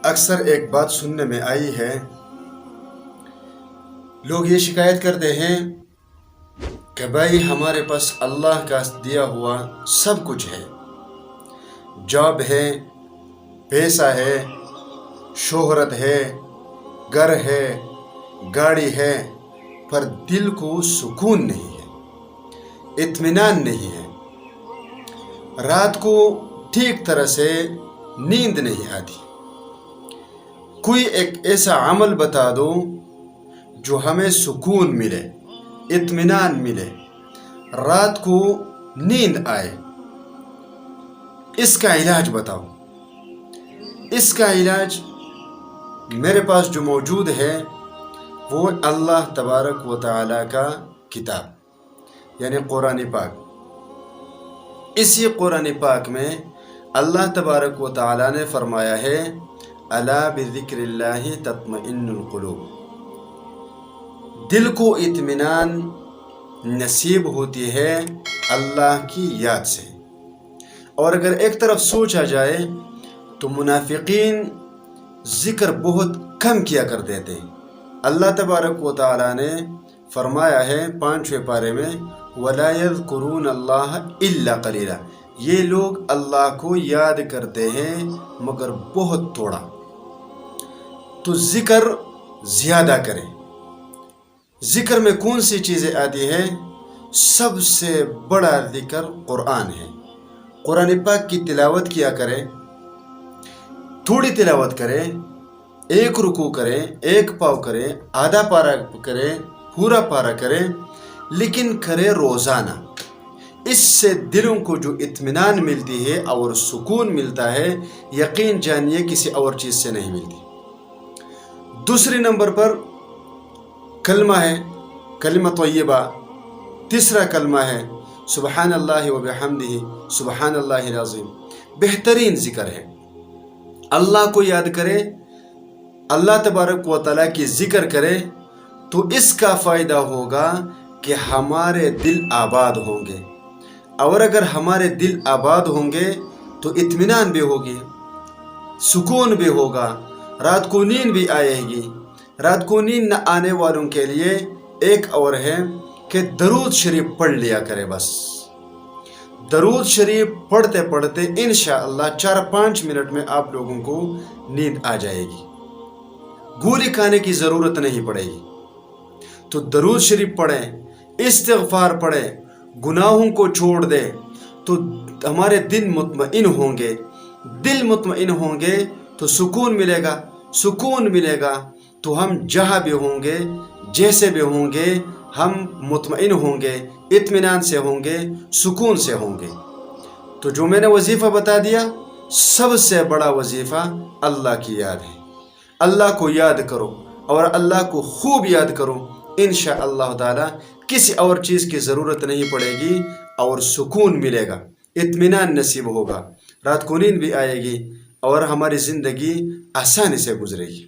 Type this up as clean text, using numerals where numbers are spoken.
اکثر ایک بات سننے میں آئی ہے، لوگ یہ شکایت کرتے ہیں کہ بھائی ہمارے پاس اللہ کا دیا ہوا سب کچھ ہے، جاب ہے، پیسہ ہے، شہرت ہے، گھر ہے، گاڑی ہے، پر دل کو سکون نہیں ہے، اطمینان نہیں ہے، رات کو ٹھیک طرح سے نیند نہیں آتی۔ کوئی ایک ایسا عمل بتا دو جو ہمیں سکون ملے، اطمینان ملے، رات کو نیند آئے۔ اس کا علاج بتاؤ۔ اس کا علاج میرے پاس جو موجود ہے وہ اللہ تبارک و تعالی کا کتاب یعنی قرآن پاک۔ اسی قرآن پاک میں اللہ تبارک و تعالی نے فرمایا ہے الا بذکر اللہ تطمئن القلوب، دل کو اطمینان نصیب ہوتی ہے اللہ کی یاد سے۔ اور اگر ایک طرف سوچا جائے تو منافقین ذکر بہت کم کیا کرتے تھے۔ اللہ تبارک و تعالی نے فرمایا ہے 5ویں پارے میں وَلَا يَذْكُرُونَ اللَّهَ إِلَّا قَلِيلًا، یہ لوگ اللہ کو یاد کرتے ہیں مگر بہت تھوڑا۔ تو ذکر زیادہ کریں۔ ذکر میں کون سی چیزیں آتی ہیں؟ سب سے بڑا ذکر قرآن ہے۔ قرآن پاک کی تلاوت کیا کریں، تھوڑی تلاوت کریں، ایک رکوع کریں، ایک پاؤ کریں، آدھا پارہ کریں، پورا پارہ کریں، لیکن کریں روزانہ۔ اس سے دلوں کو جو اطمینان ملتی ہے اور سکون ملتا ہے، یقین جانیے کسی اور چیز سے نہیں ملتی۔ دوسری نمبر پر کلمہ ہے، کلمہ طیبہ۔ تیسرا کلمہ ہے سبحان اللہ و بحمدہ سبحان اللہ العظیم۔ بہترین ذکر ہے۔ اللہ کو یاد کرے، اللہ تبارک و تعالیٰ کی ذکر کرے تو اس کا فائدہ ہوگا کہ ہمارے دل آباد ہوں گے، اور اگر ہمارے دل آباد ہوں گے تو اطمینان بھی ہوگی، سکون بھی ہوگا، رات کو نیند بھی آئے گی۔ رات کو نیند نہ آنے والوں کے لیے ایک اور ہے کہ درود شریف پڑھ لیا کرے۔ بس درود شریف پڑھتے پڑھتے انشاءاللہ 4-5 منٹ میں آپ لوگوں کو نیند آ جائے گی، گولی کھانے کی ضرورت نہیں پڑے گی۔ تو درود شریف پڑھیں، استغفار پڑھیں، گناہوں کو چھوڑ دیں تو ہمارے دل مطمئن ہوں گے۔ دل مطمئن ہوں گے تو سکون ملے گا، سکون ملے گا تو ہم جہاں بھی ہوں گے، جیسے بھی ہوں گے، ہم مطمئن ہوں گے، اطمینان سے ہوں گے، سکون سے ہوں گے۔ تو جو میں نے وظیفہ بتا دیا، سب سے بڑا وظیفہ اللہ کی یاد ہے۔ اللہ کو یاد کرو اور اللہ کو خوب یاد کرو، انشاءاللہ تعالی کسی اور چیز کی ضرورت نہیں پڑے گی اور سکون ملے گا، اطمینان نصیب ہوگا، رات کو نیند بھی آئے گی اور ہماری زندگی آسانی سے گزرے گی۔